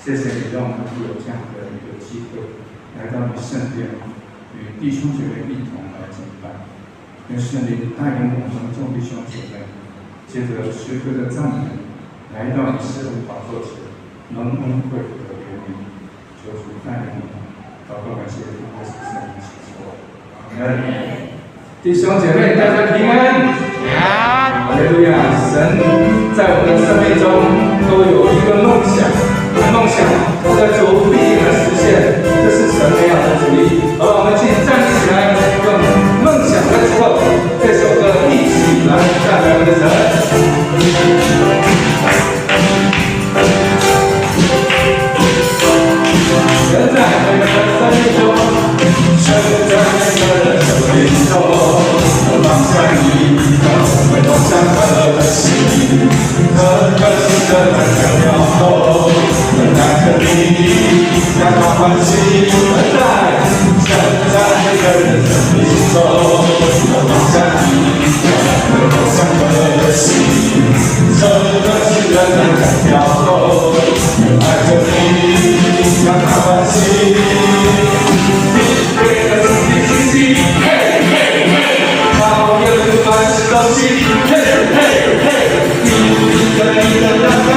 谢谢你让我们有这样的一个机会，来到你圣殿，与弟兄姐妹一同来敬拜。愿圣灵带领我们众弟兄姐妹，借着诗歌的赞美，来到你施恩宝座前，蒙恩惠福的怜悯，求主带领我们。祷告感谢奉耶稣圣名祈求，阿门。弟兄姐妹，大家平安。哈利路亚！神在我们的生命中都有一个梦想。梦想在主必然实现，这是神美好的主意。好，我们请站立起来，用梦想的时候，这首歌一起来赞美我们的神。神在我们的生命中，神在我们的生命中，放下你的梦想和心，和心的那条道路。带着你，让它欢喜而在，站在一个人生命中，我放下你的梦想和心，这是人的条路。爱着你，让它欢喜，你给了自己信心，嘿嘿嘿，好有万事都行，嘿嘿嘿，你的阳光。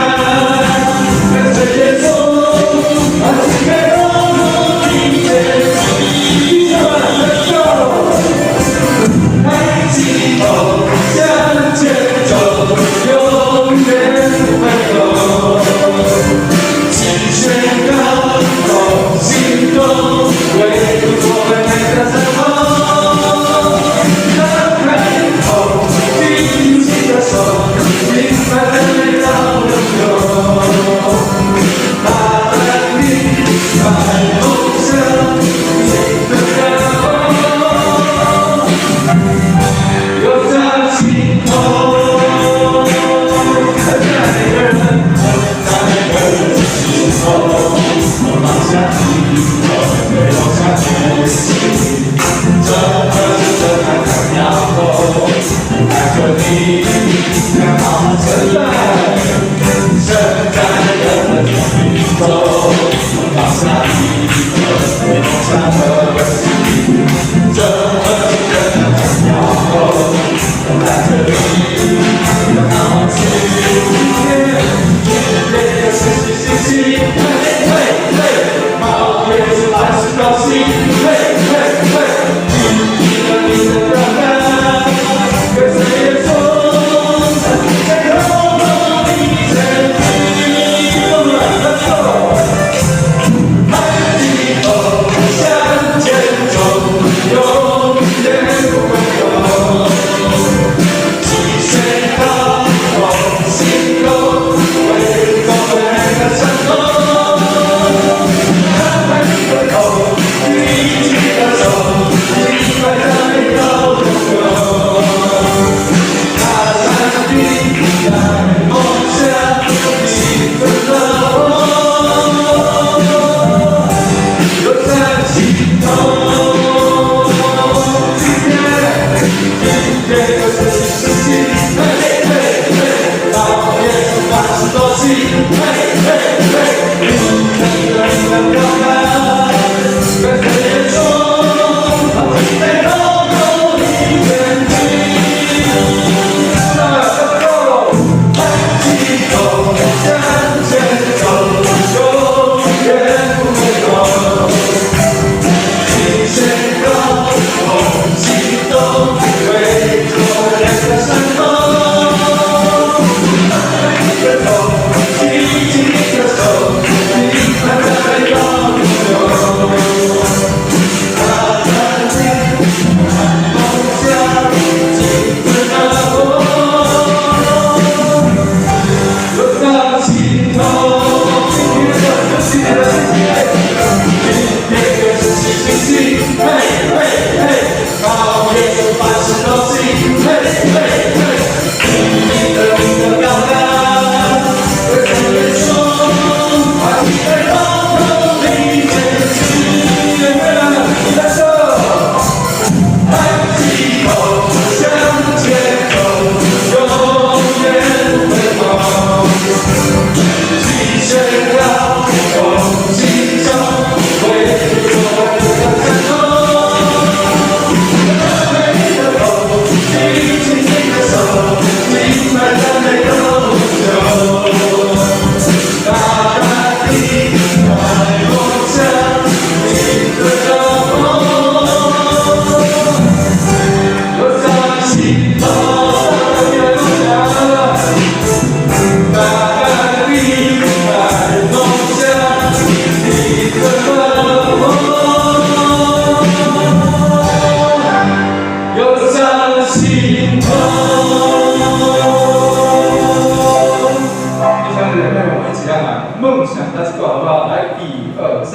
2、3，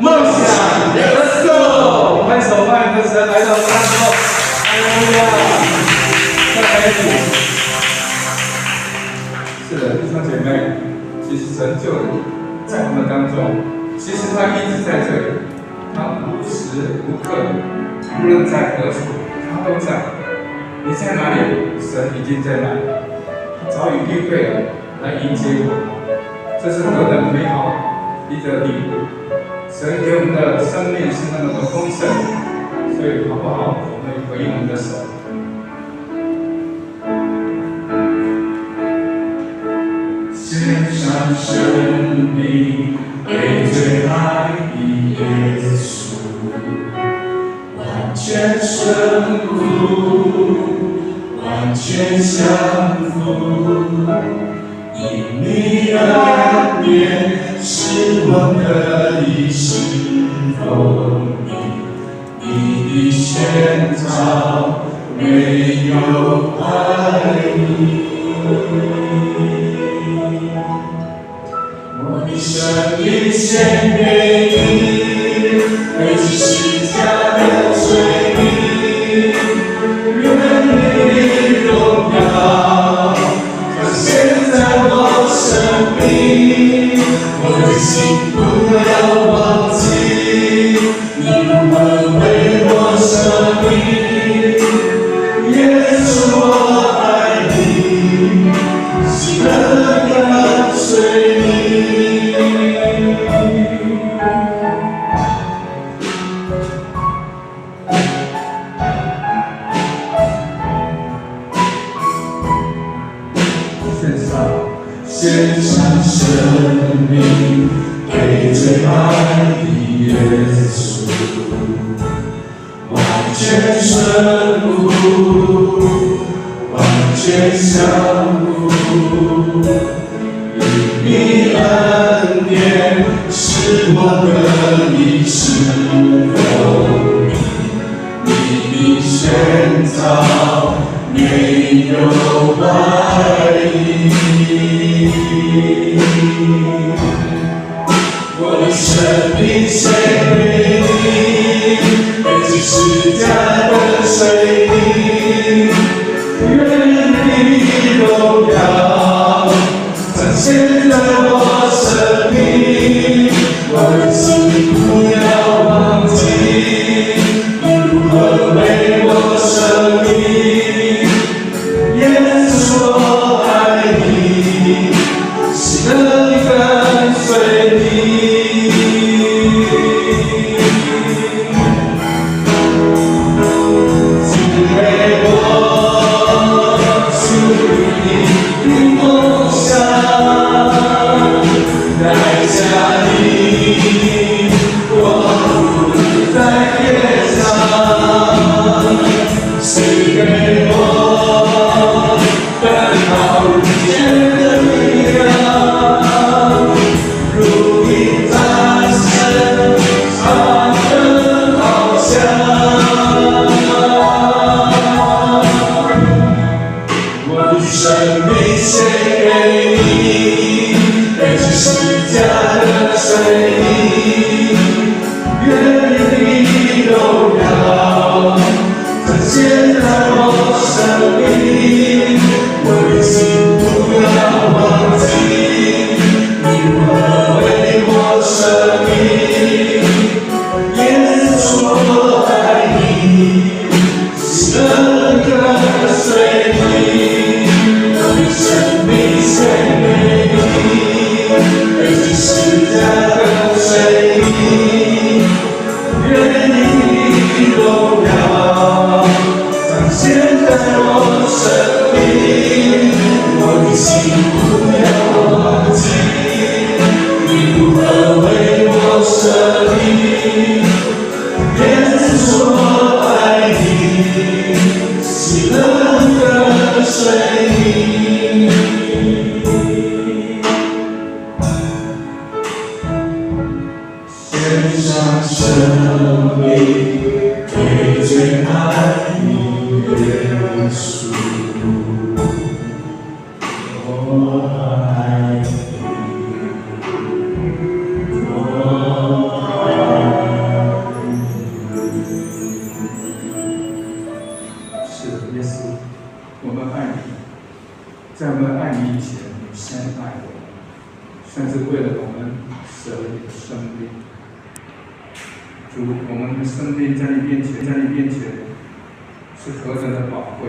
梦想 ，Let's go！ 拍手欢迎歌神来到我们当中，哎呀，再来一组。是的，弟兄姐妹，其实神就在我们当中，其实他一直在这里，他无时无刻，无论在何处，他都在。你在哪里，神已经在那里，他早已预备了来迎接我们。这是何等美好一个礼物！神给我们的生命是那么的丰盛，所以好不好？我们回应我们的神。献上生命给最爱的耶稣，完全顺服，完全降服。因你恩典，使我可以侍奉你。你的宣召没有怀疑。我的生命献给你，为这世家的罪名，愿你的荣耀。现在我生命，我的心不要忘记，你如何为我舍命。耶稣，我爱你，喜乐跟随你。献上生命给最爱的耶稣，完全顺服，完全降服。因你恩典，使我可以侍奉你。你的宣召没有怀疑。我的生命献给你，为这世家的水泥，愿你的荣耀展现在我生命。我的心不要忘记，你如何为我舍命。耶稣，我爱你，喜乐跟随你。我爱你，我主，我们的生命在你面前是何等的宝贵。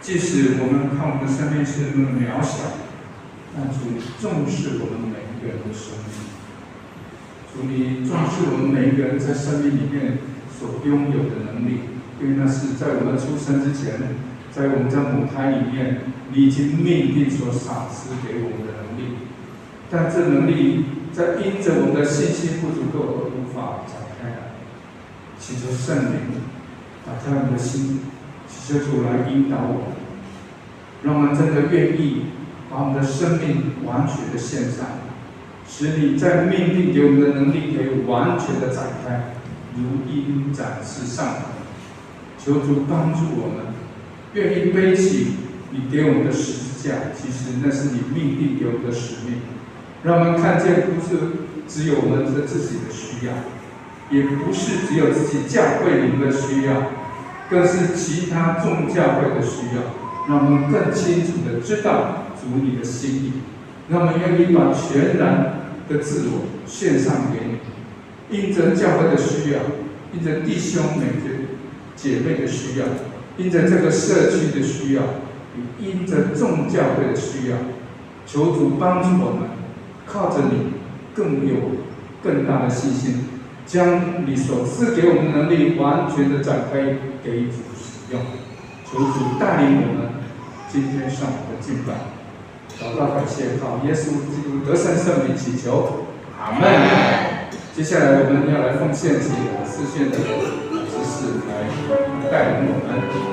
即使我们看我们的生命是那么渺小，但主重视我们每一个人的生命。主，你重视我们每一个人在生命里面所拥有的能力，因为那是在我们出生之前，在我们在母胎里面，你已经命定所赏赐给我们的能力。但这能力在因着我们的信心不足够而无法展开来。祈求圣灵打开我们的心，祈求主来引导我们，让我们真的愿意把我们的生命完全的献上，使你在命定给我们的能力可以完全的展开，如鹰展翅上腾。求主帮助我们，愿意背起你给我们的十字架，其实那是你命定给我们的使命。让我们看见，不是只有我们的自己的需要，也不是只有自己教会里的需要，更是其他众教会的需要。让我们更清楚的知道主你的心意，让我们愿意把全然的自我献上给你，因着教会的需要，因着弟兄姐妹的需要，因着这个社区的需要，因着众教会的需要，求主帮助我们，靠着你更有更大的信心，将你所赐给我们的能力完全的展开给主使用。求主带领我们今天上午的敬拜，祷告感谢靠耶稣基督得胜圣名祈求，阿门。接下来我们要来奉献几个视线的知识来带领我们。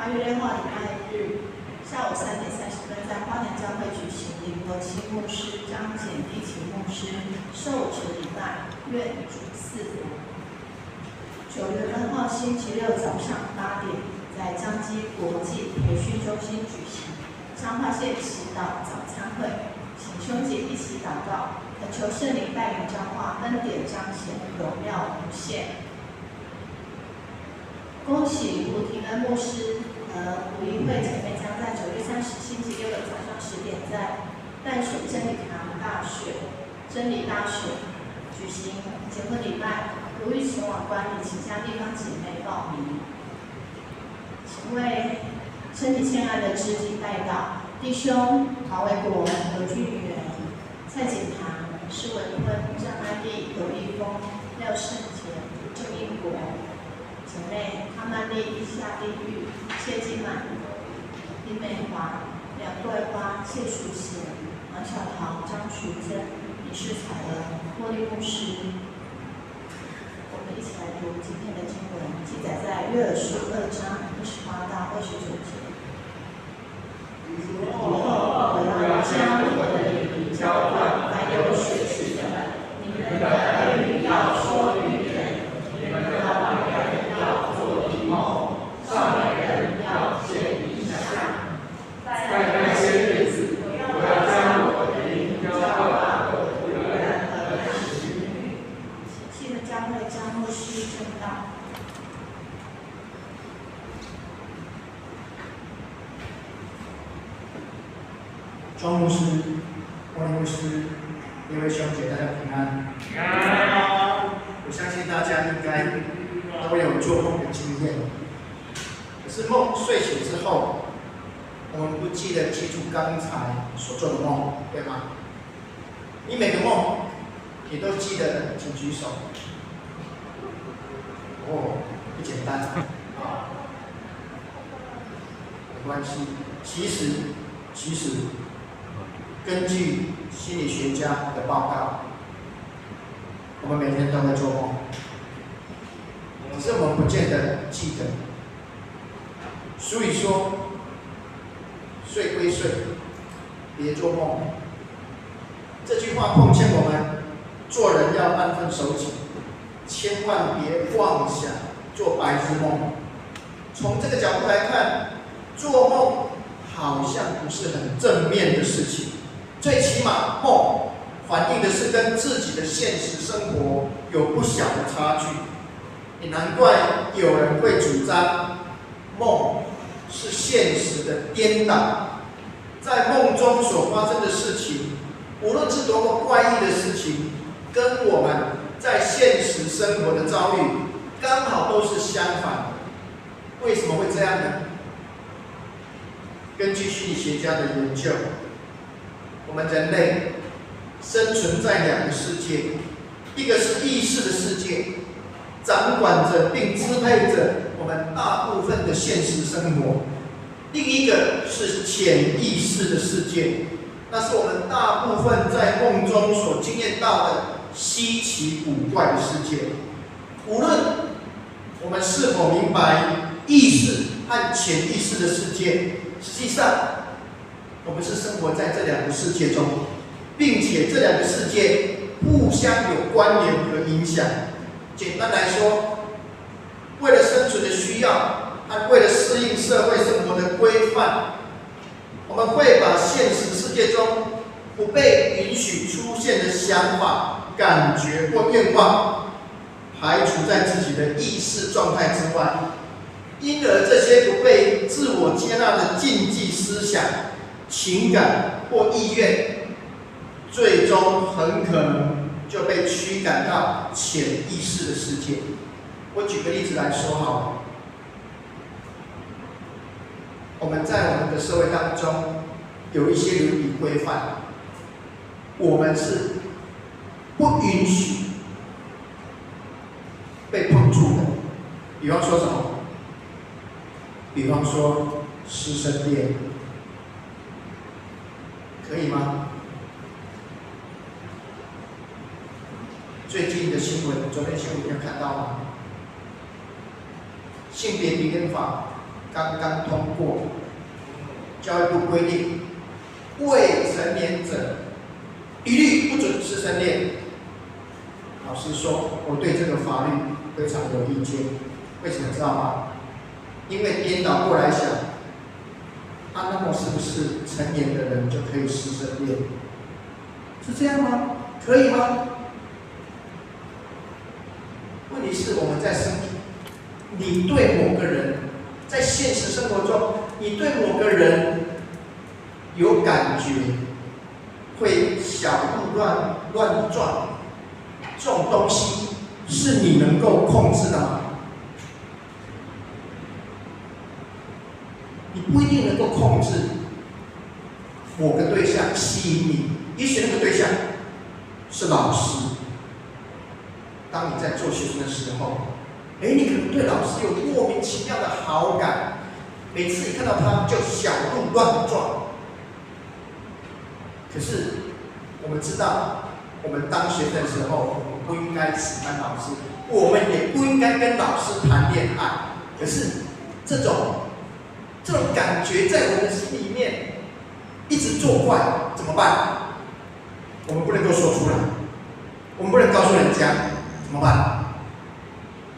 8月6号礼拜日下午3点30分将在花莲教会举行李国清牧师、张简地勤牧师授职礼拜，愿主赐福。9月2号星期六早上8点，在彰基国际培训中心举行彰化县祈祷早餐会，请兄姐一起祷告，恳求圣灵带领彰化恩典彰显，荣耀无限。恭喜胡廷恩牧师和胡一慧姐妹将在9月30星期六的早上10点，在淡水真理大学举行结婚礼拜，如欲前往观礼，请向地方姐妹报名。请为身体欠安的肢体代祷，弟兄陶维国、何俊元、蔡锦堂、施文坤、张安利、刘立峰、廖胜杰、郑英国。姐妹康曼丽、夏丽玉、谢金满、林美华、梁桂花、谢淑贤、王小桃、张淑珍、李世彩儿、茉莉牧师。我们一起来读今天的经文，记载在约珥书2章28到29节。以后我要将我的灵浇灌凡有血气的人，你们的儿女要说预言，你们的老人要做异梦，少年人要见异象。在那些日子，我要将我的灵浇灌我的仆人和使女。喜气的教会将牧师正道。庄牧师、茉莉牧师、各位兄姐，大家平安。我相信大家应该都有做梦的经验。可是睡醒之后，我们不记得记住刚才所做的梦，对吗？你每个梦你都记得的，请举手。哦，不简单啊，没关系。其实。根据心理学家的报告，我们每天都在做梦，只是我们不见得记得。所以说，睡归睡，别做梦。这句话奉劝我们做人要安分守己，千万别妄想做白日梦。从这个角度来看，做梦好像不是很正面的事情。最起码梦反映的是跟自己的现实生活有不小的差距，也难怪有人会主张梦是现实的颠倒。在梦中所发生的事情，无论是多么怪异的事情，跟我们在现实生活的遭遇刚好都是相反的。为什么会这样呢？根据心理学家的研究，我们人类生存在2个世界，一个是意识的世界，掌管着并支配着我们大部分的现实生活；另一个是潜意识的世界，那是我们大部分在梦中所经验到的稀奇古怪的世界。无论我们是否明白意识和潜意识的世界，实际上我们是生活在这2个世界中，并且这2个世界互相有关联和影响。简单来说，为了生存的需要和为了适应社会生活的规范，我们会把现实世界中不被允许出现的想法、感觉或愿望排除在自己的意识状态之外，因而这些不被自我接纳的禁忌思想、情感或意愿，最终很可能就被驱赶到潜意识的世界。我举个例子来说好了，我们在我们的社会当中有一些伦理规范，我们是不允许被碰触的。比方说什么？比方说师生恋，可以吗？最近的新闻，昨天新闻有看到吗？性别平等法刚刚通过，教育部规定，未成年者一律不准师生恋。老师说，我对这个法律非常有意见。为什么知道吗？因为颠倒过来想，那么是不是成年的人就可以师生恋？是这样吗？可以吗？问题是我们在生活，你对某个人，在现实生活中，你对某个人有感觉，会小鹿乱撞，这种东西是你能够控制的吗？你不一定能够控制某个对象吸引你，也许那个对象是老师。当你在做学生的时候，你可能对老师有莫名其妙的好感，每次一看到他就小鹿乱撞。可是我们知道，我们当学生的时候，我们不应该喜欢老师，我们也不应该跟老师谈恋爱。可是这种感觉在我们的心里面一直作怪，怎么办？我们不能够说出来，我们不能告诉人家，怎么办？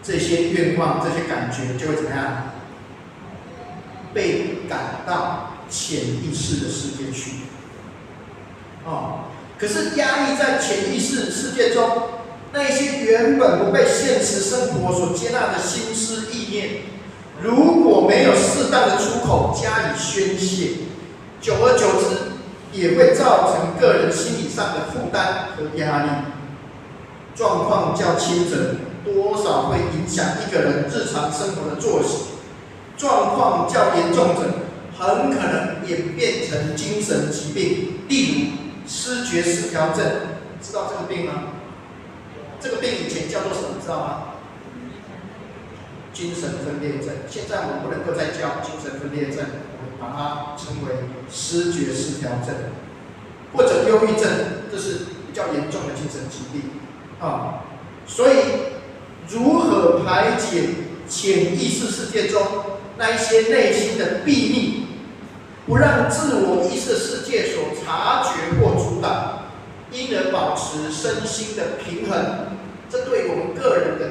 这些愿望、这些感觉就会怎么样？被赶到潜意识的世界去。可是压抑在潜意识世界中，那一些原本不被现实生活所接纳的心思意念，如果没有适当的出口加以宣泄，久而久之也会造成个人心理上的负担和压力。状况较轻者，多少会影响一个人日常生活的作息；状况较严重者，很可能演变成精神疾病，例如思觉失调症。知道这个病吗？这个病以前叫做什么？知道吗？精神分裂症。现在我们不能够再叫精神分裂症，我们把它称为思觉失调症，或者忧郁症，这是比较严重的精神疾病。所以如何排解潜意识世界中那一些内心的秘密，不让自我意识的世界所察觉或主导，因而保持身心的平衡，这对我们个人的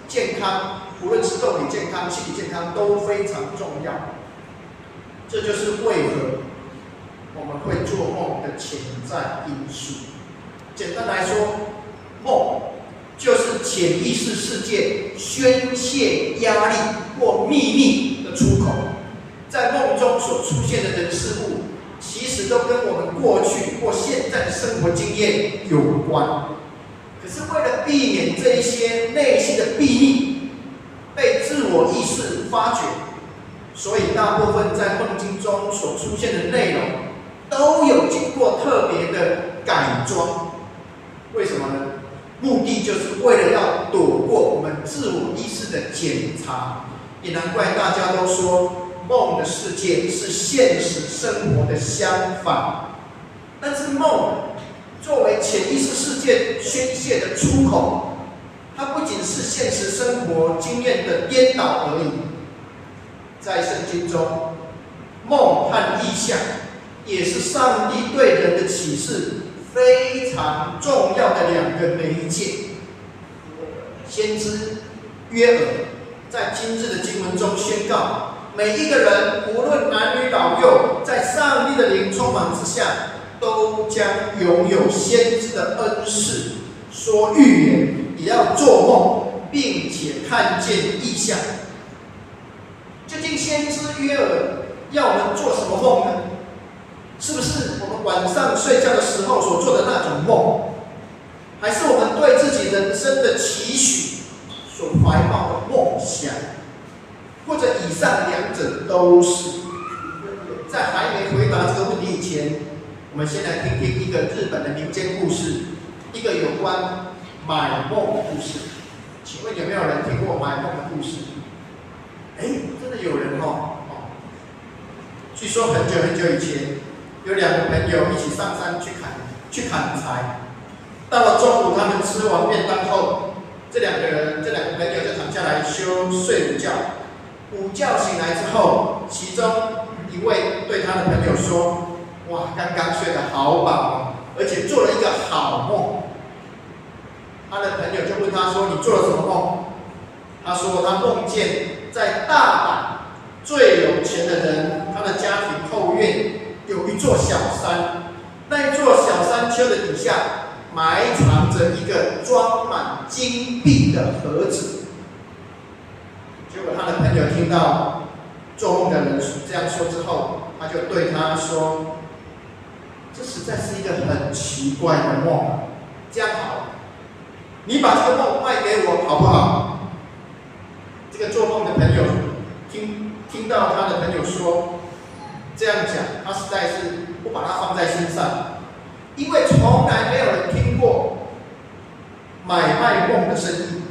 健康，无论是肉体健康、心理健康都非常重要。这就是为何我们会做梦的潜在因素。简单来说，梦就是潜意识世界宣泄压力或秘密的出口。在梦中所出现的人事物，其实都跟我们过去或现在的生活经验有关。可是为了避免这一些内心的秘密被自我意识发掘，所以大部分在梦境中所出现的内容都有经过特别的改装。为什么呢？目的就是为了要躲过我们自我意识的检查。也难怪大家都说梦的世界是现实生活的相反。但是梦作为潜意识世界宣泄的出口，它不仅是现实生活经验的颠倒而已。在圣经中，梦和意象也是上帝对人的启示非常重要的两个媒介。先知约珥在今日的经文中宣告，每一个人无论男女老幼，在上帝的灵充满之下，都将拥有先知的恩赐，说预言，也要做梦，并且看见异象。究竟先知约珥要我们做什么梦呢？是不是我们晚上睡觉的时候所做的那种梦，还是我们对自己人生的期许所怀抱的梦想，或者以上两者都是？在还没回答这个问题以前，我们先来听听一个日本的民间故事，一个有关买梦的故事。请问有没有人听过买梦的故事？真的有人据说很久很久以前，有两个朋友一起上山去砍柴。到了中午，他们吃完便当后，这两个朋友就躺下来睡午觉。午觉醒来之后，其中一位对他的朋友说：“哇，刚刚睡得好饱，而且做了一个好梦。他的朋友就问他说：“你做了什么梦？”他说：“他梦见在大阪最有钱的人，他的家庭后院有一座小山，那一座小山丘的底下埋藏着一个装满金币的盒子。”结果他的朋友听到做梦的人这样说之后，他就对他说：“这实在是一个很奇怪的梦啊！这样好，你把这个梦卖给我好不好？”这个做梦的朋友听到他的朋友说这样讲，他实在是不把它放在心上，因为从来没有人听过买卖梦的生意。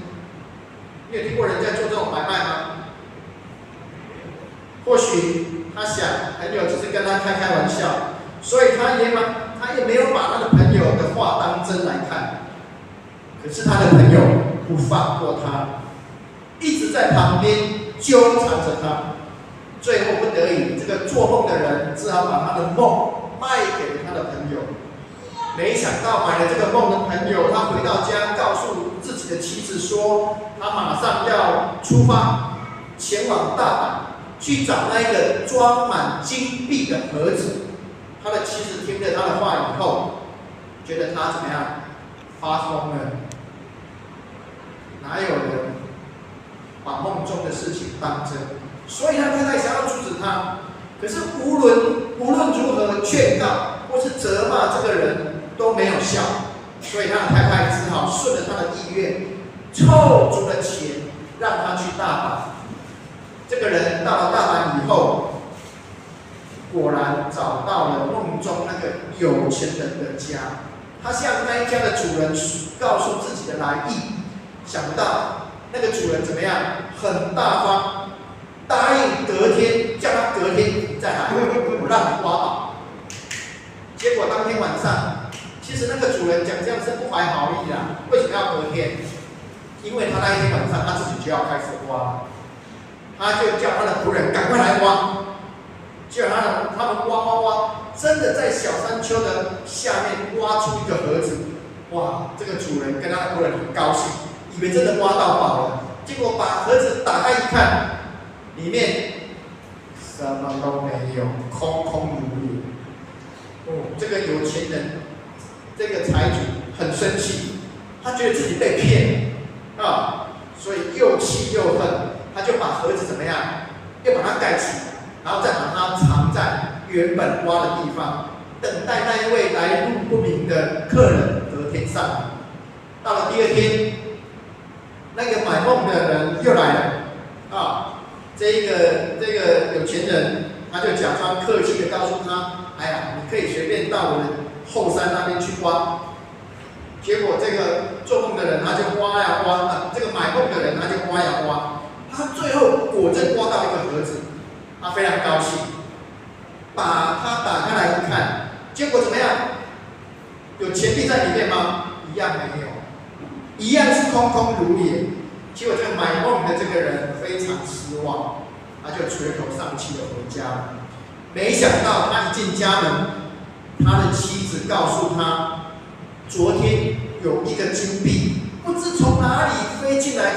你有听过人在做这种买卖吗？或许他想朋友只是跟他开玩笑，所以他也没有把他的朋友的话当真来看。可是他的朋友不放过他，一直在旁边纠缠着他。最后不得已，这个做梦的人只好把他的梦卖给了他的朋友。没想到买了这个梦的朋友，他回到家告诉自己的妻子说，他马上要出发前往大阪去找那个装满金币的盒子。他的妻子听了他的话以后，觉得他怎么样？发疯了。哪有人把梦中的事情当真？所以他太太想要阻止他，可是无论如何劝告或是责骂这个人都没有效，所以他的太太只好顺着他的意愿，凑足了钱让他去大阪。这个人到了大阪以后，果然找到了梦中那个有钱人的家。他向那一家的主人告诉自己的来意，想不到那个主人怎么样？很大方，答应叫他隔天再来，我让你刮倒。结果当天晚上，其实那个主人讲这样是不怀好意啦。为什么要隔天？因为他那一天晚上他自己就要开始刮了，他就叫他的仆人赶快来挖。结果他们挖，真的在小山丘的下面挖出一个盒子。哇，这个主人跟他的仆人很高兴，以为真的挖到宝了。结果把盒子打开一看，里面什么都没有，空空如也。这个有钱人，这个财主很生气，他觉得自己被骗啊，所以又气又恨，他就把盒子怎么样？又把它盖起来，然后再把它藏在原本挖的地方，等待那一位来路不明的客人隔天上来。到了第二天，那个买梦的人又来了啊，这个有钱人他就假装客气的告诉他：“哎呀，你可以随便到我的后山那边去挖。”结果这个做梦的人他就挖呀挖，这个买梦的人他就挖呀挖，他最后果真挖到一个盒子，他非常高兴，把它打开来一看，结果怎么样？有钱币在里面吗？一样没有，一样是空空如也。结果这个买梦的这个人非常失望，他就垂头丧气的回家了。没想到他一进家门，他的妻子告诉他，昨天有一个金币不知从哪里飞进来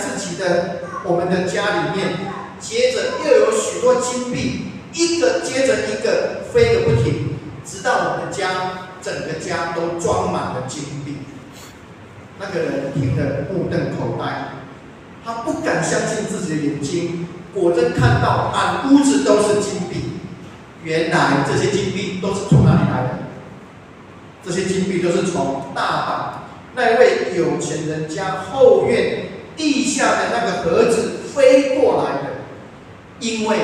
我们的家里面，接着又有许多金币，一个接着一个飞个不停，直到我们家整个家都装满了金币。那个人听了目瞪口呆，他不敢相信自己的眼睛，果真看到满屋子都是金币。原来这些金币都是从哪里来的？这些金币都是从大阪那位有钱人家后院地下的那个盒子飞过来的。因为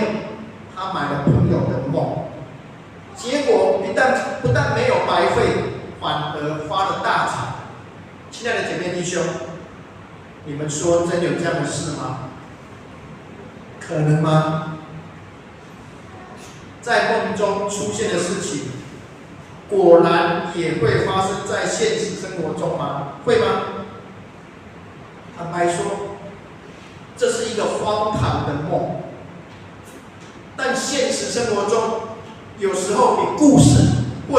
他买了朋友的梦，结果不但没有白费，反而发了大财。亲爱的姐妹弟兄，你们说真有这样的事吗？可能吗？在梦中出现的事情，果然也会发生在现实生活中吗？会吗？坦白说，这是一个荒唐的梦，但现实生活中，有时候比故事或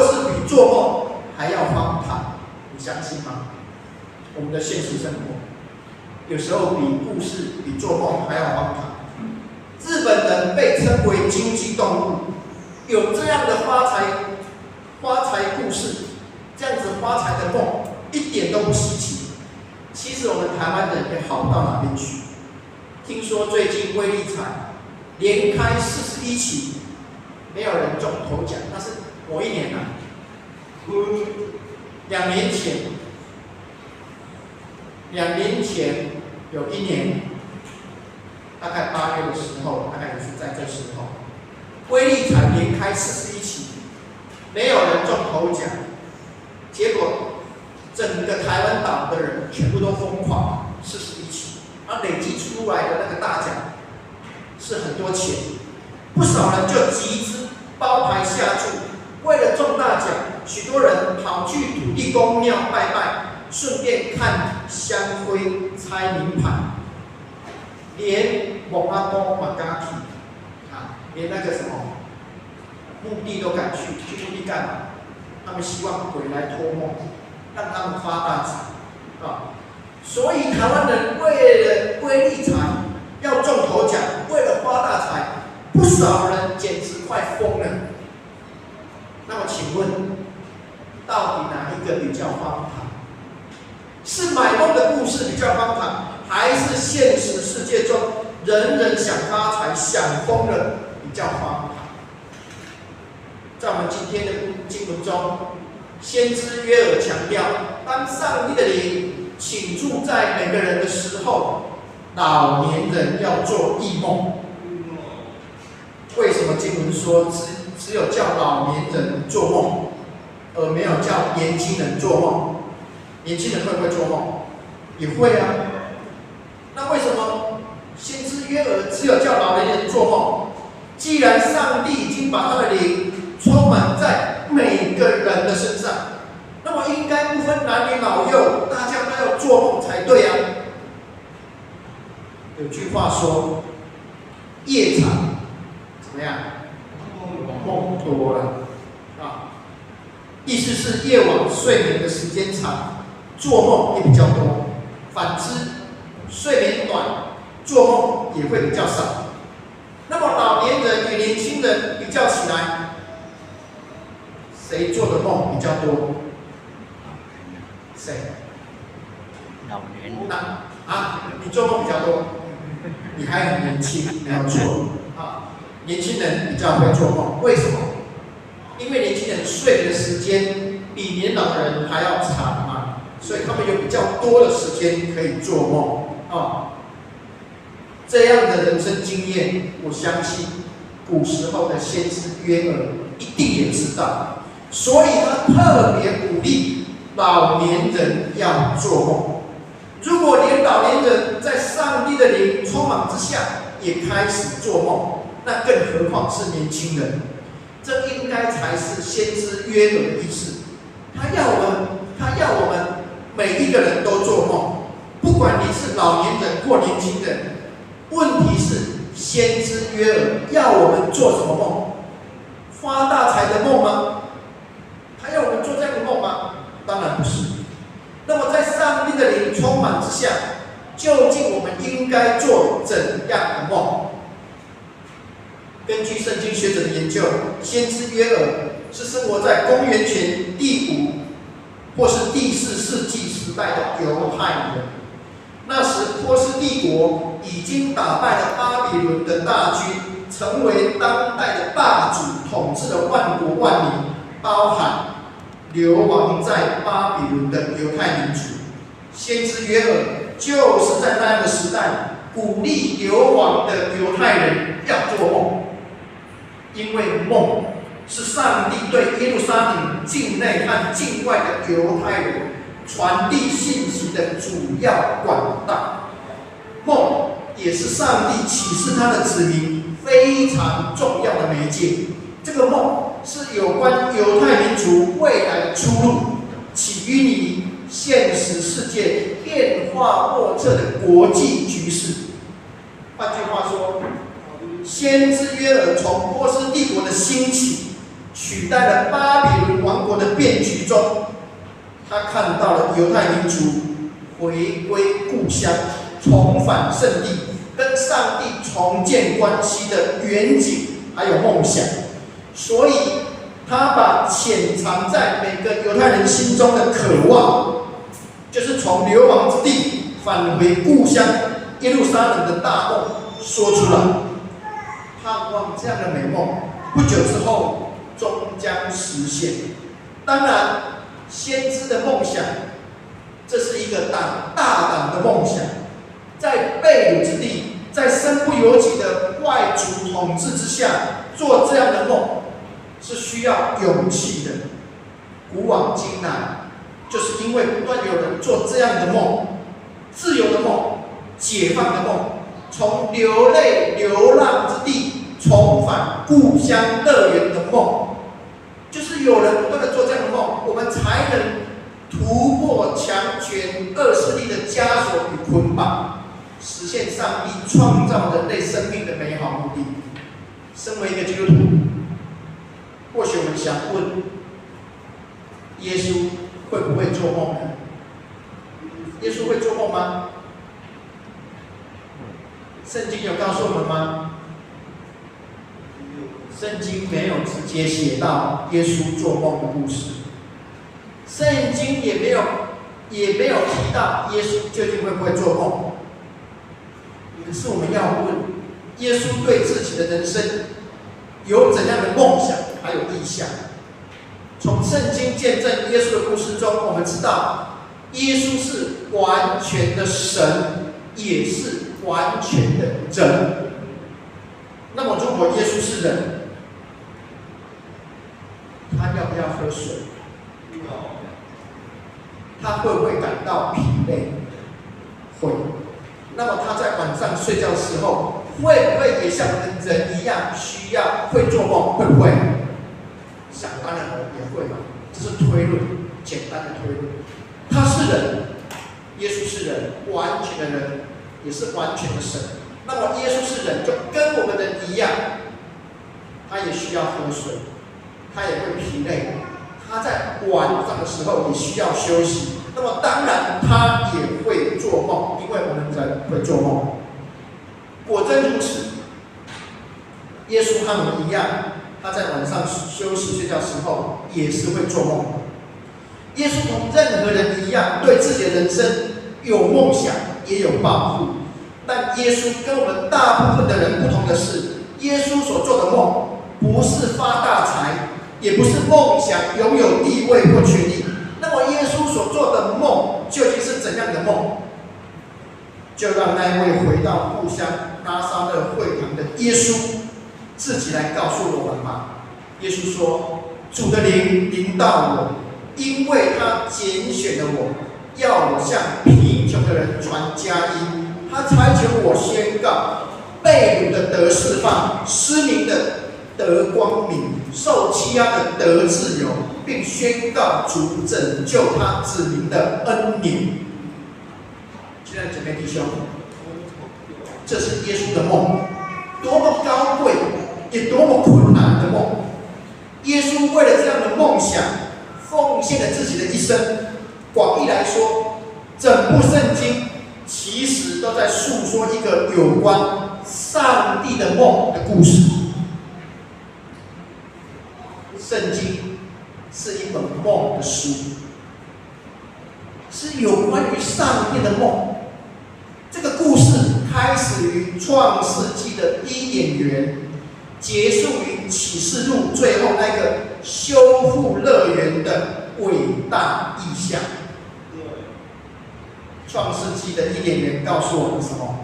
我们的现实生活，有时候比故事、比做梦还要荒唐。日本人被称为经济动物，有这样的发财故事，这样子发财的梦，一点都不稀奇。其实我们台湾人也好不到哪边去。听说最近威力彩连开41期，没有人中头奖，那是某一年啊，2年前有一年，大概8月的时候，大概也是在这时候，威力彩连开41期，没有人中头奖，结果整个台湾岛的人全部都疯狂41期，而累积出来的那个大奖是很多钱，不少人就集资包牌下注，为了中大奖，许多人跑去土地公庙拜拜，顺便看香灰、猜名牌，连蒙阿公马嘎去啊，连那个什么墓地都敢去，去墓地干嘛？他们希望鬼来托梦，让他们发大财啊！所以台湾人为了威力彩要中头奖，为了发大财，不少人简直快疯了。那么请问，到底哪一个比较荒唐？是买梦的故事比较荒唐，还是现实世界中人人想发财、想疯了比较荒唐？在我们今天的经文中，先知约珥强调，当上帝的灵倾注在每个人的时候，老年人要做异梦。为什么经文说只有叫老年人做梦，而没有叫年轻人做梦？年轻人会不会做梦？也会啊。那为什么先知约珥只有叫老年人做梦？既然上帝已经把他的灵充满在每个人的身上，那么应该不分男女老幼，大家都要做梦才对啊。有句话说，夜长怎么样？梦多了啊。意思是夜晚睡眠的时间长，做梦也比较多。反之，睡眠短，做梦也会比较少。那么老年人与年轻人比较起来，谁做的梦比较多？谁？老年人。你做梦比较多，你还很年轻，没有错啊。年轻人比较会做梦，为什么？因为年轻人睡的时间比年老的人还要长嘛，所以他们有比较多的时间可以做梦啊。这样的人生经验，我相信古时候的先知约珥一定也知道，所以他特别鼓励老年人要做梦。如果连老年人在上帝的灵充满之下也开始做梦，那更何况是年轻人？这应该才是先知约珥的意思。他要我们每一个人都做梦，不管你是老年人或年轻人。问题是，先知约珥要我们做什么梦？发大财的梦吗？他要我们做这样的梦吗？当然不是。那么在上帝的灵充满之下，究竟我们应该做怎样的梦？根据圣经学者的研究，先知约珥是生活在公元前第5或是第4世纪时代的犹太人。那时波斯帝国已经打败了巴比伦的大军，成为当代的霸主，统治了万国万民，包含流亡在巴比伦的犹太民族。先知约珥就是在那样的时代，鼓励流亡的犹太人要做梦，因为梦是上帝对耶路撒冷境内和境外的犹太人传递信息的主要管道。梦也是上帝启示他的子民非常重要的媒介。这个梦是有关犹太民族未来的出路，起于你现实世界变化莫测的国际局势。换句话说，先知约珥从波斯帝国的兴起，取代了巴比伦王国的变局中，他看到了犹太民族回归故乡，重返圣地，跟上帝重建关系的远景还有梦想。所以他把潜藏在每个犹太人心中的渴望，就是从流亡之地返回故乡耶路撒冷的大梦说出来，盼望这样的美梦不久之后终将实现。当然，先知的梦想，这是一个大胆的梦想，在被掳之地，在身不由己的外族统治之下，做这样的梦是需要勇气的。古往今来，就是因为不断有人做这样的梦，自由的梦，解放的梦，从流泪流浪之地重返故乡乐园的梦，就是有人不断的做这样的梦，我们才能突破强权恶势力的枷锁与捆绑，实现上帝创造人类生命的美好目的。身为一个基督徒，或许我们想问：耶稣会不会做梦呢？耶稣会做梦吗？圣经有告诉我们吗？圣经没有直接写到耶稣做梦的故事，圣经也没有提到耶稣究竟会不会做梦。可是我们要问，耶稣对自己的人生有怎样的梦想，还有意向？从圣经见证耶稣的故事中，我们知道耶稣是完全的神，也是完全的人。那么，如果耶稣是人，他要不要喝水？他会不会感到疲累？会。那么他在晚上睡觉的时候，会不会也像人一样需要会做梦？会不会？想当然也会嘛，这是推论，简单的推论。他是人，耶稣是人，完全的人，也是完全的神。那么耶稣是人，就跟我们人一样，他也需要喝水，他也会疲累，他在晚上的时候也需要休息。那么当然他也会做梦，因为我们人会做梦。果真如此，耶稣和我们一样，他在晚上休息睡觉的时候也是会做梦的。耶稣同任何人一样，对自己的人生有梦想，也有抱负。但耶稣跟我们大部分的人不同的是，耶稣所做的梦不是发大财，也不是梦想拥有地位或权力。那么耶稣所做的梦究竟是怎样的梦？就让那位回到故乡拿撒勒会堂的耶稣自己来告诉我们吧。耶稣说：“主的灵临到我，因为他拣选了我，要我向贫穷的人传佳音。他差遣我宣告，被掳的得释放，失明的得光明，受欺压的得自由，并宣告主拯救他子民的恩典。”亲爱的姐妹弟兄，这是耶稣的梦，多么高贵，也多么困难的梦。耶稣为了这样的梦想，奉献了自己的一生。广义来说，整部圣经其实都在诉说一个有关上帝的梦的故事。圣经是一本梦的书，是有关于上帝的梦。这个故事开始于创世纪的伊甸园，结束于启示录最后那个修复乐园的伟大意象。创世纪的伊甸园告诉我们什么？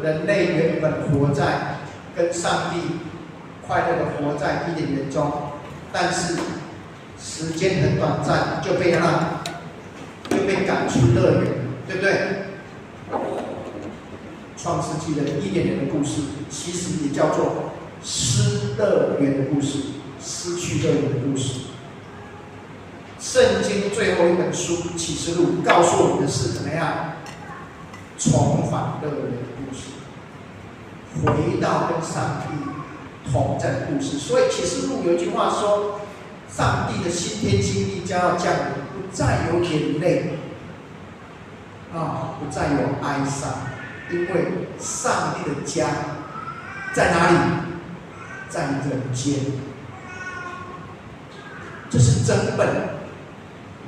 人类原本活在跟上帝快乐的活在伊甸园中，但是时间很短暂，就被赶出乐园，对不对？创世纪的伊甸园的故事，其实也叫做失乐园的故事，失去乐园的故事。圣经最后一本书《启示录》告诉我们的是怎么样重返乐园的故事，回到跟上帝同在的故事。所以《启示录》有一句话说：“上帝的新天新地将要降临。”不再有眼泪，不再有哀伤，因为上帝的家在哪里？在人间。这是整本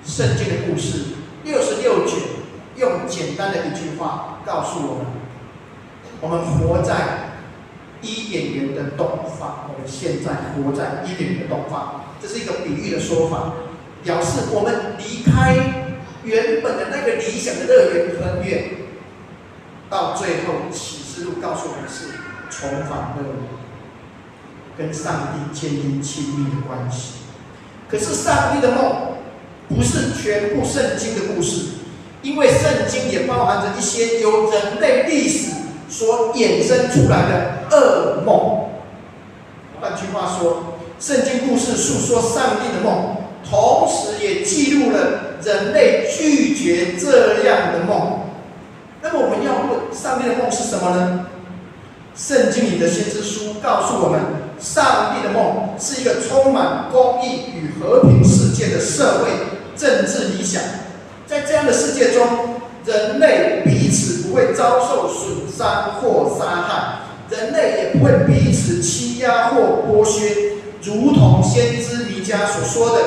圣经的故事，66卷，用简单的一句话告诉我们：我们活在伊甸园的东方，我们现在活在伊甸园的东方。这是一个比喻的说法，表示我们离开原本的那个理想的乐园很远，到最后启示录告诉我们是重返乐园，跟上帝建立亲密的关系。可是上帝的梦不是全部圣经的故事，因为圣经也包含着一些由人类历史所衍生出来的噩梦。换句话说，圣经故事诉说上帝的梦，同时也记录了人类拒绝这样的梦。那么我们要问，上帝的梦是什么呢？圣经里的先知书告诉我们，上帝的梦是一个充满公义与和平世界的社会政治理想。在这样的世界中，人类彼此不会遭受损伤或杀害，人类也不会彼此欺压或剥削，如同先知弥迦所说的，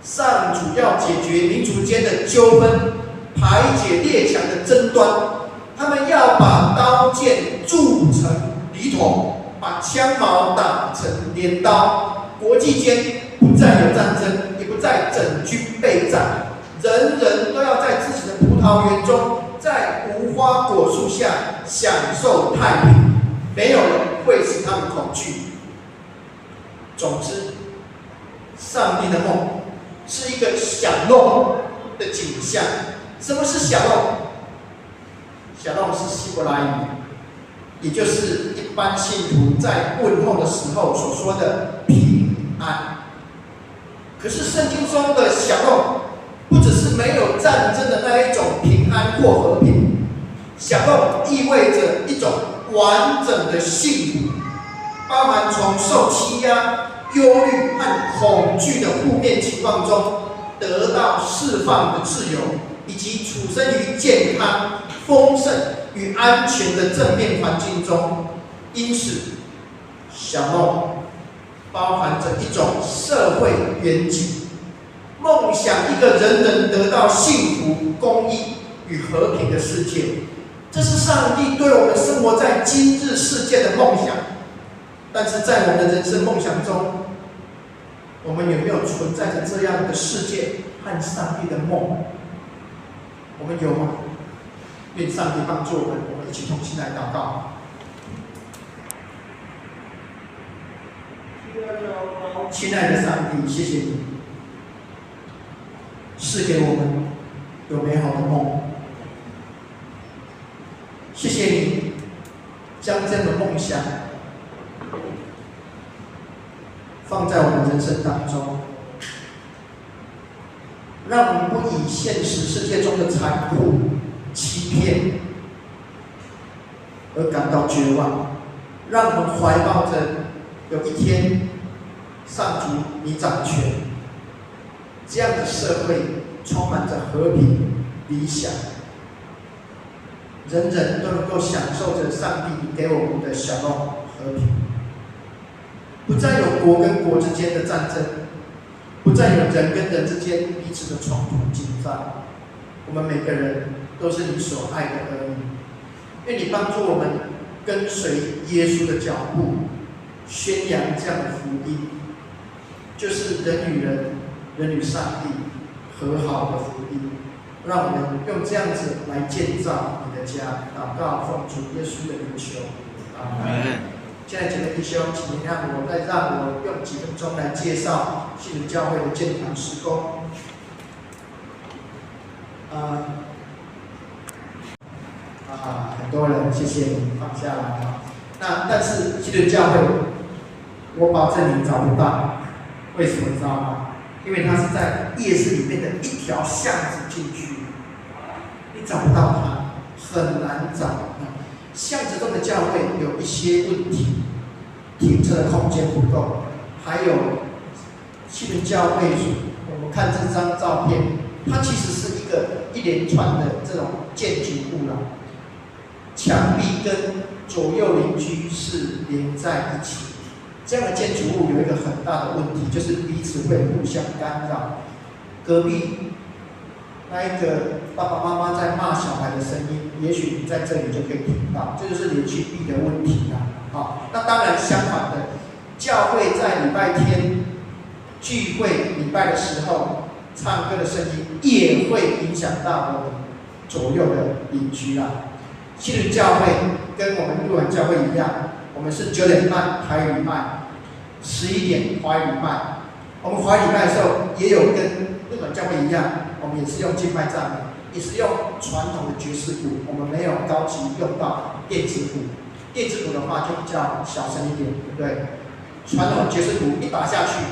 上主要解决民族间的纠纷，排解列强的争端。他们要把刀剑铸成犁桶，把枪矛打成镰刀。国际间不再有战争，也不再整军备战，人人都要在自己的葡萄园中，在无花果树下享受太平，没有人会使他们恐惧。总之，上帝的梦是一个享乐的景象。什么是享乐？享乐是希伯来语，也就是一般信徒在问候的时候所说的平安。可是圣经中的享乐不只是没有战争的那一种平安或和平，享乐意味着一种完整的幸福，包含从受欺压、忧虑和恐惧的负面情况中得到释放的自由，以及处身于健康、丰盛与安全的正面环境中。因此，享乐包含着一种社会愿景，梦想一个人人得到幸福、公义与和平的世界。这是上帝对我们生活在今日世界的梦想。但是在我们的人生梦想中，我们有没有存在着这样的世界和上帝的梦？我们有吗？愿上帝帮助我们，我们一起同心来祷告。亲爱的上帝，谢谢你赐给我们有美好的梦，谢谢你将这样的梦想放在我们人生当中，让我们不以现实世界中的残酷、欺骗而感到绝望，让我们怀抱着有一天上主你掌权，这样的社会充满着和平、理想，人人都能够享受着上帝给我们的享乐和平，不再有国跟国之间的战争，不再有人跟人之间彼此的冲突紧张。我们每个人都是你所爱的儿女，愿你帮助我们跟随耶稣的脚步，宣扬这样的福音，就是人与人、人与上帝和好的福音。让我们用这样子来建造你的家。祷告奉主耶稣的名求，阿们。亲爱的姐妹弟兄，请让我用几分钟来介绍信徒教会的建堂事工。很多人谢谢你放下来。但是信徒教会，我保证你找不到，为什么你知道吗？因为它是在夜市里面的一条巷子进去，你找不到它，很难找。巷子中的教会有一些问题，停车的空间不够，还有信徒教会我我看这张照片，它其实是一连串的这种建筑物啦，墙壁跟左右邻居是连在一起。这样的建筑物有一个很大的问题，就是彼此会互相干扰。隔壁那一个爸爸妈妈在骂小孩的声音，也许你在这里就可以听到，这就是连续壁的问题啦。好，那当然相反的，教会在礼拜天聚会礼拜的时候，唱歌的声音也会影响到我们左右的邻居啦。新人教会跟我们路兰教会一样，我们是9点半台语礼拜，11点华语礼拜。我们华语礼拜的时候也有跟日本教会一样，我们也是用敬拜赞美，也是用传统的爵士鼓，我们没有高级用到电子鼓。电子鼓的话就比较小声一点，对不对？传统的爵士鼓一打下去，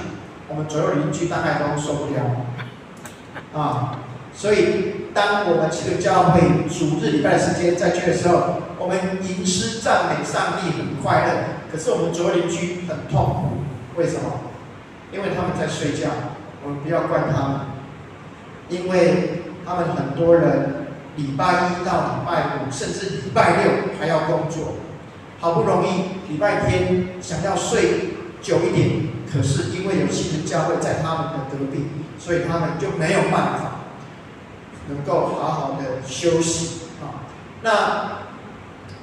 我们左右邻居大概都受不了啊。所以当我们基督教会主日礼拜的时间在聚的时候，我们吟诗赞美上帝很快乐，可是我们左右邻居很痛苦，为什么？因为他们在睡觉，我们不要怪他们，因为他们很多人礼拜一到礼拜五，甚至礼拜六还要工作，好不容易礼拜天想要睡久一点，可是因为有新人教会在他们的隔壁，所以他们就没有办法能够好好的休息啊。那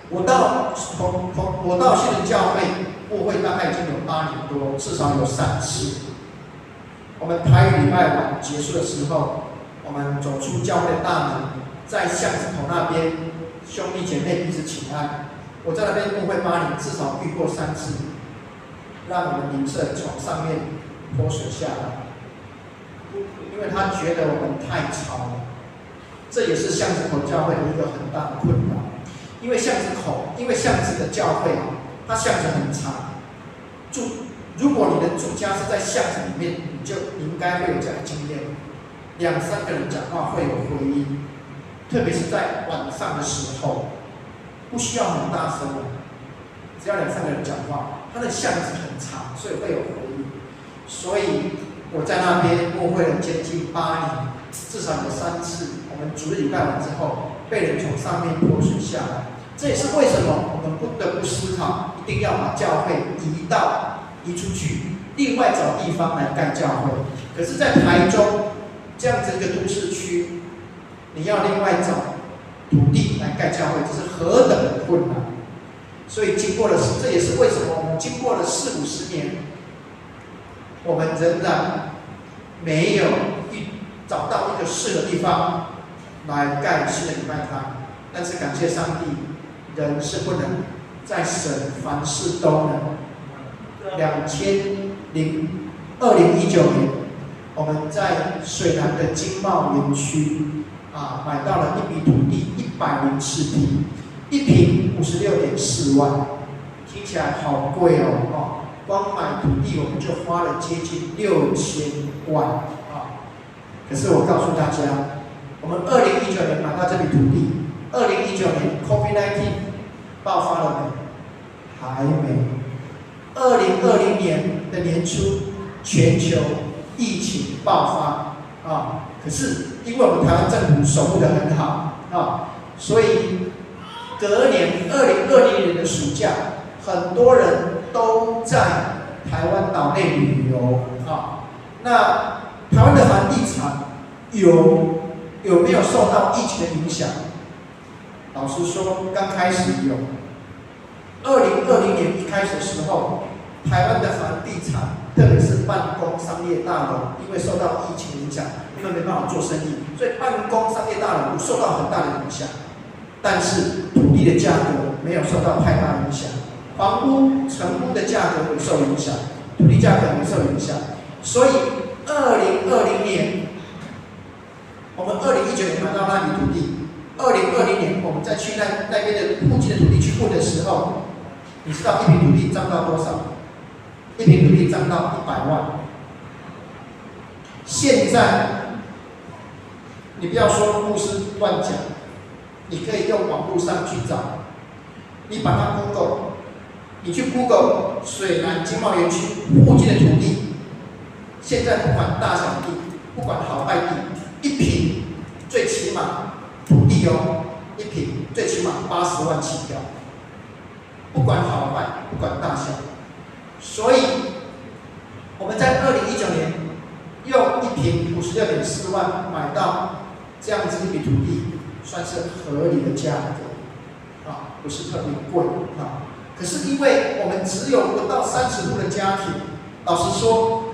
我到新人教会牧会大概已经有8年多，至少有3次。我们台语礼拜晚结束的时候，我们走出教会的大门，在巷子口那边，兄弟姐妹彼此请安。我在那边牧会8年，至少遇过3次，让我们邻舍从上面泼水下来，因为他觉得我们太吵了。这也是巷子口教会的一个很大的困扰，因为巷子的教会它巷子很长，如果你的住家是在巷子里面，你应该会有这样的经验，2、3个人讲话会有回音，特别是在晚上的时候，不需要很大声的，只要2、3个人讲话，它的巷子很长，所以会有回音。所以我在那边牧会了接近8年，至少有3次，我们主日礼拜完之后，被人从上面泼水下来。这也是为什么我们不得不思考，一定要把教会移出去，另外找地方来盖教会。可是，在台中这样子一个都市区，你要另外找土地来盖教会，这是何等的困难！所以这也是为什么我们经过了40、50年，我们仍然没有找到一个适合的地方来盖新的礼拜堂。但是感谢上帝，人是不能，在神凡事都能。2019年，我们在水南的经贸园区买到了一笔土地，104坪，1坪56.4万，听起来好贵哦！光买土地我们就花了接近6000万可是我告诉大家，我们2019年买到这笔土地，2019年 COVID-19 爆发了没？还没。2020年的年初，全球疫情爆发可是因为我们台湾政府守护得很好所以隔年2020年的暑假，很多人都在台湾岛内旅游那台湾的房地产有没有受到疫情的影响？老实说，刚开始有。2020年一开始的时候，台湾的房地产，特别是办公商业大楼，因为受到疫情影响，因为没办法做生意，所以办公商业大楼受到很大的影响。但是土地的价格没有受到太大影响，房屋成屋的价格没受影响，土地价格没受影响。所以2020年，我们2019年买到那笔土地，2020年我们再去那边的附近的土地去问的时候，你知道一坪土地涨到多少？1坪土地涨到100万。现在，你不要说牧师乱讲，你可以用网络上去找，你把它 Google， 你去 Google 水南经贸园区附近的土地，现在不管大小地，不管好坏地，一坪最起码土地哦，一坪最起码80万起跳，不管好坏，不管大小。所以我们在2019年用一坪56.4万买到这样子一笔土地，算是合理的价格啊，不是特别贵啊。可是因为我们只有不到30户的家庭，老实说，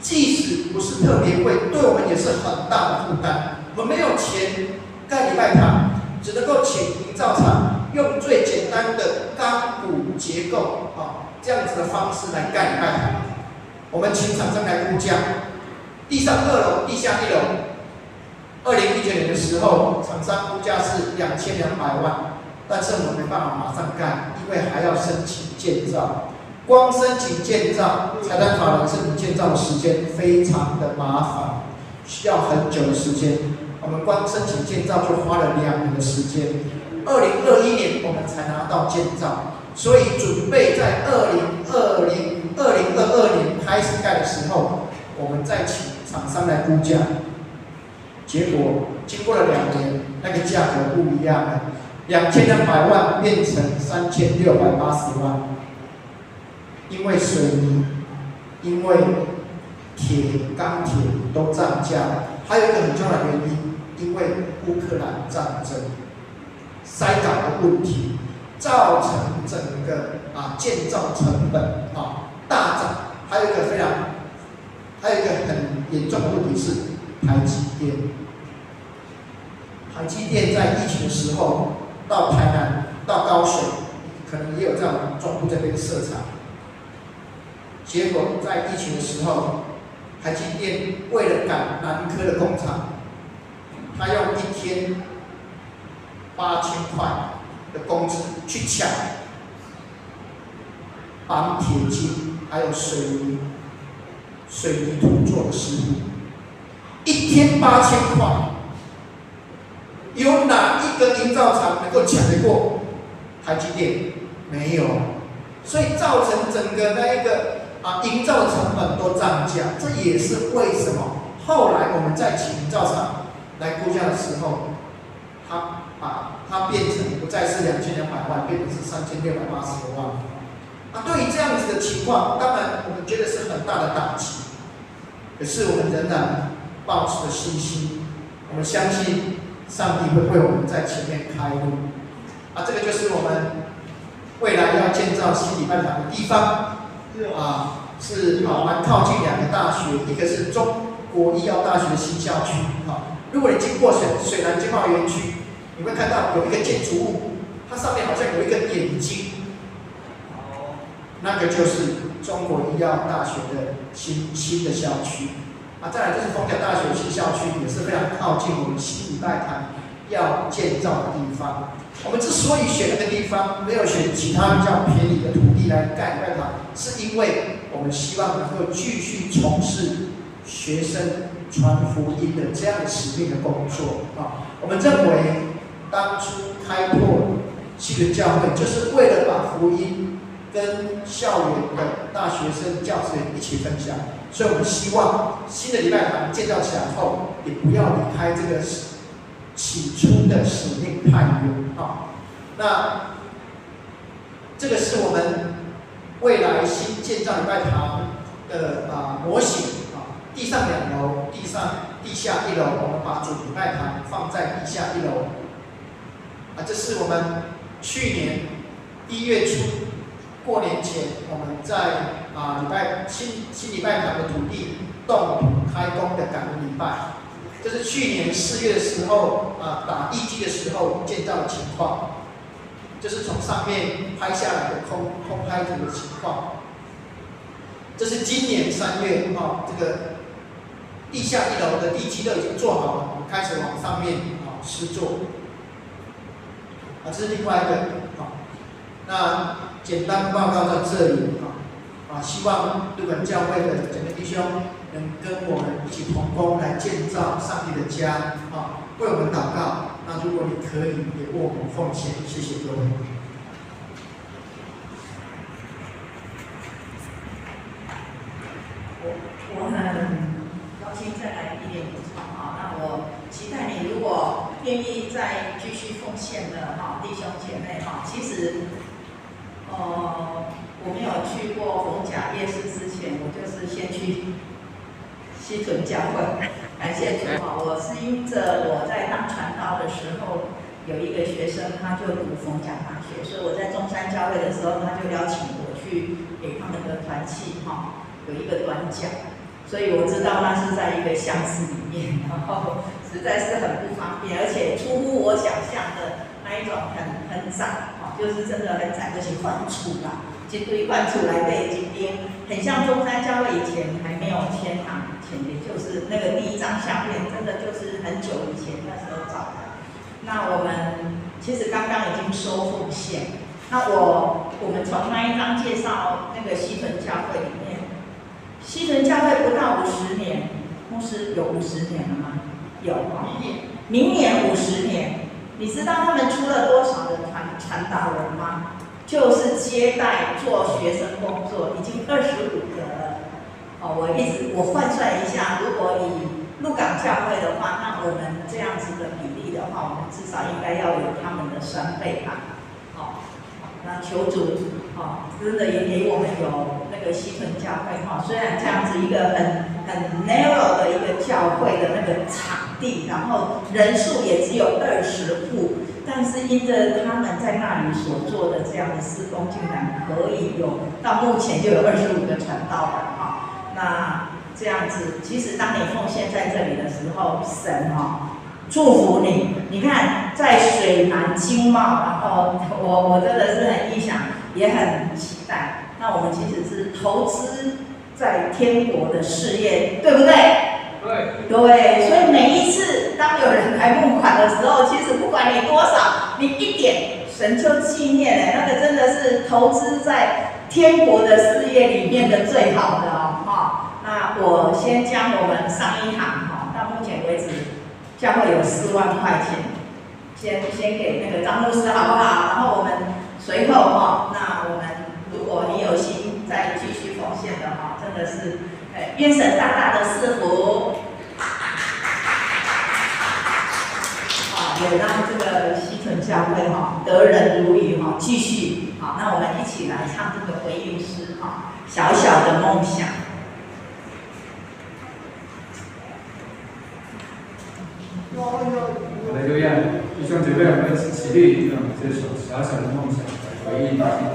即使不是特别贵，对我们也是很大的负担。我们没有钱盖礼拜堂，只能够请营造厂用最简单的钢骨结构啊这样子的方式来盖礼拜堂。我们请厂商来估价，地上2楼、地下1楼。2019年的时候，厂商估价是2200万，但是我们没办法马上盖，因为还要申请建造。光申请建造，财产法人申请建造的时间非常的麻烦，需要很久的时间。我们光申请建造就花了2年的时间。2021年我们才拿到建造，所以准备在2022年开始盖的时候，我们再请厂商来估价。结果经过了2年，那个价格不一样了，2200万变成3680万。因为水泥、因为钢铁都涨价了，还有一个很重要的原因，因为乌克兰战争、塞港的问题，造成整个建造成本大涨。还有一个很严重的问题是台积电。台积电在疫情的时候到台南、到高雄，可能也有在我们中部这边设厂。结果在疫情的时候，台积电为了赶南科的工厂，他用1天8000块的工资去抢绑铁筋，还有水泥土做的师傅，1天8000块，有哪一个营造厂能够抢得过台积电？没有，所以造成整个那一个营造的成本都涨价，这也是为什么后来我们在请营造厂来估价的时候，它变成不再是2200万，变成是3680万。对于这样子的情况，当然我们觉得是很大的打击，可是我们仍然抱持着信心，我们相信上帝会为我们在前面开路。这个就是我们未来要建造新礼拜堂的地方。是蛮靠近2个大学，一个是中国医药大学的新校区。如果你经过水南经贸园区，你会看到有一个建筑物，它上面好像有一个眼睛，那个就是中国医药大学的新的校区。再来就是丰甲大学新校区，也是非常靠近我们新礼拜堂要建造的地方。我们之所以选那个地方，没有选其他比较便宜的土地来盖礼拜堂，是因为我们希望能够继续从事学生传福音的这样的使命的工作。我们认为当初开拓西伦教会，就是为了把福音跟校园的大学生、教职员一起分享，所以我们希望新的礼拜堂建造起来后，也不要离开这个起初的使命太远。那这个是我们未来新建造礼拜堂的模型。地上2楼，地下1楼，我们把主礼拜堂放在地下1楼。这是我们去年1月初过年前，我们在新礼拜堂的土地动土开工的感恩礼拜。这是去年4月的时候打地基的时候建造的情况，这是从上面拍下来的空拍图的情况。这是今年3月这个地下1楼的地基都已经做好了，我们开始往上面施作。这是另外一个那简单报告到这里希望鹿港教会的整个弟兄能跟我们一起同工来建造上帝的家为我们祷告。那如果你可以，也为我们奉献，谢谢各位。我很高兴再来1年愿意再继续奉献的弟兄姐妹其实我没有去过逢甲夜市之前，我就是先去西屯教会，感谢主我是因着我在当传道的时候，有一个学生他就读逢甲大学，所以我在中山教会的时候，他就邀请我去给他们的团契有一个短讲，所以我知道那是在一个巷子里面，然后实在是很不方便，而且出乎我想象的那一种很窄就是真的很窄，而且换厝啦，一堆换厝来对一边，很像中山教会以前还没有天堂以前，也就是那个第一张相片，真的就是很久以前那时候找的。那我们其实刚刚已经收奉献，那我们从那一章介绍那个西屯教会里面，西屯教会不到50年，牧师有50年了吗？有明年50年。你知道他们出了多少的传道人吗？就是接待做学生工作，已经25个了。我换算一下，如果以鹿港教会的话，那我们这样子的比例的话，我们至少应该要有他们的3倍吧。那求主真的也给我们有那个西屯教会虽然这样子一个很 narrow 的一个教会的那个场地，然后人数也只有20户，但是因着他们在那里所做的这样的施工，竟然可以有到目前就有25个传道人那这样子，其实当你奉献在这里的时候，神祝福你。你看，在水南经贸，然后我真的是很意想，也很期待。那我们其实是投资在天国的事业，对不对？对，所以每一次当有人来募款的时候，其实不管你多少，你一点，神就纪念那个真的是投资在天国的事业里面的最好的那我先将我们上一堂到目前为止。教会有4万块钱，先给那个张牧师好不好？然后我们随后那我们如果你有心再继续奉献的真的是，愿神大大的赐福，也让这个西屯教会得人如鱼继续那我们一起来唱这个回应诗小小的梦想。哈利路亚！弟兄姐妹，我们一起起立，让我们这首小小的梦想来回应今天。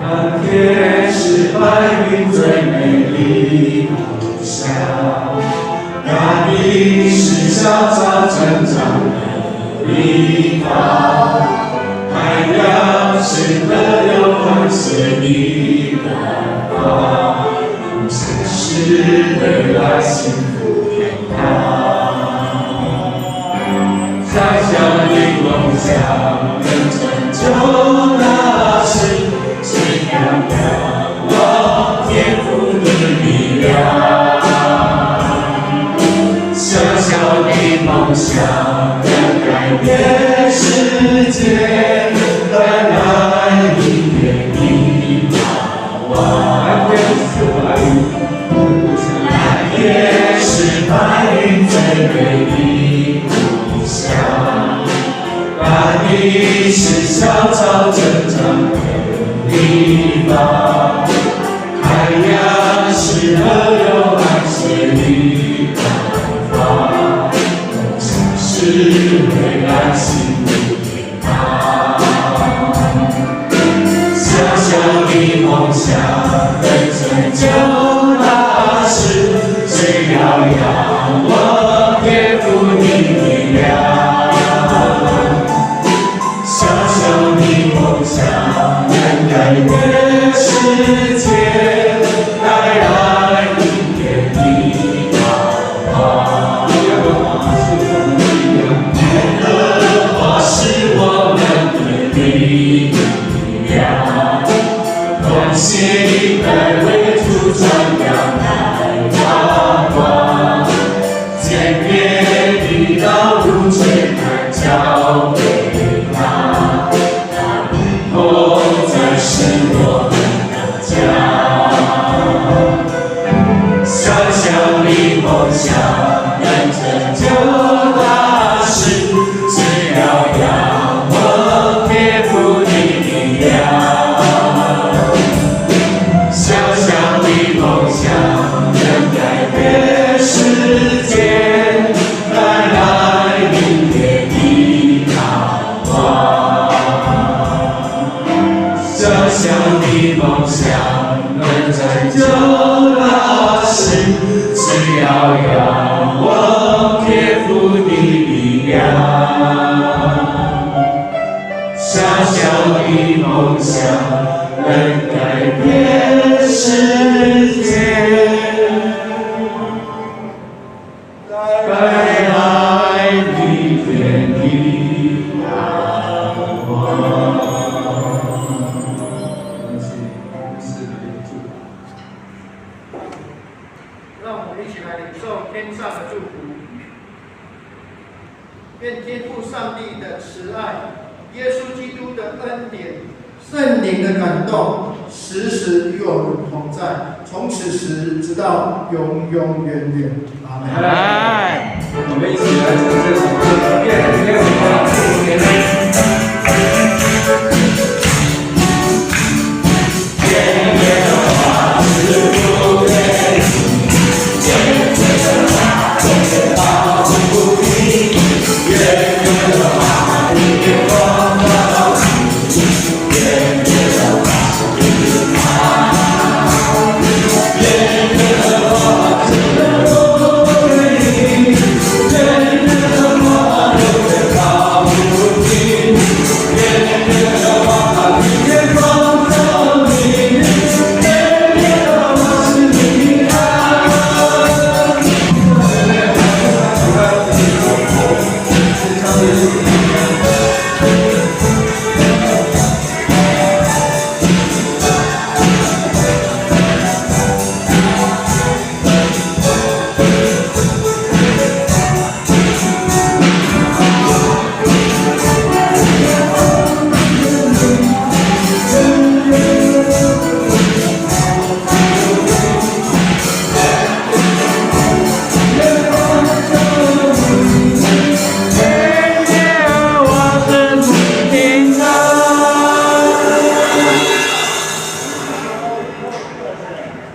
蓝天是白云最美丽梦想，大地是小草成长的地方。海洋是河流淌泻的奔放，梦想是未来幸福天堂。小小的梦想能成就大事，只要仰望天父的力量。小小的梦想能改变世界。带来一点的盼望，蓝天是白云最美的梦想，大地是小草成长的地方，海洋是河流淌泻的奔放，梦想是未来幸福天堂。小的梦想能成就大事，只要仰望天父的力量。小小的梦想能改变世界，带来一点的盼望。耶和华是我们的力量。光鲜的为主照亮来发光，简便的道路全然交给他，他不同小的梦想能成就大事，只要仰望天父的力量。小小的梦想能改变世界。带来明天的盼望。让我们一起来领受天上的祝福。愿天父上帝的慈爱、耶稣基督的恩典、圣灵的感动，时时与我们同在，从此时直到永永远远。阿门。我们一起来唱这首歌，愿我们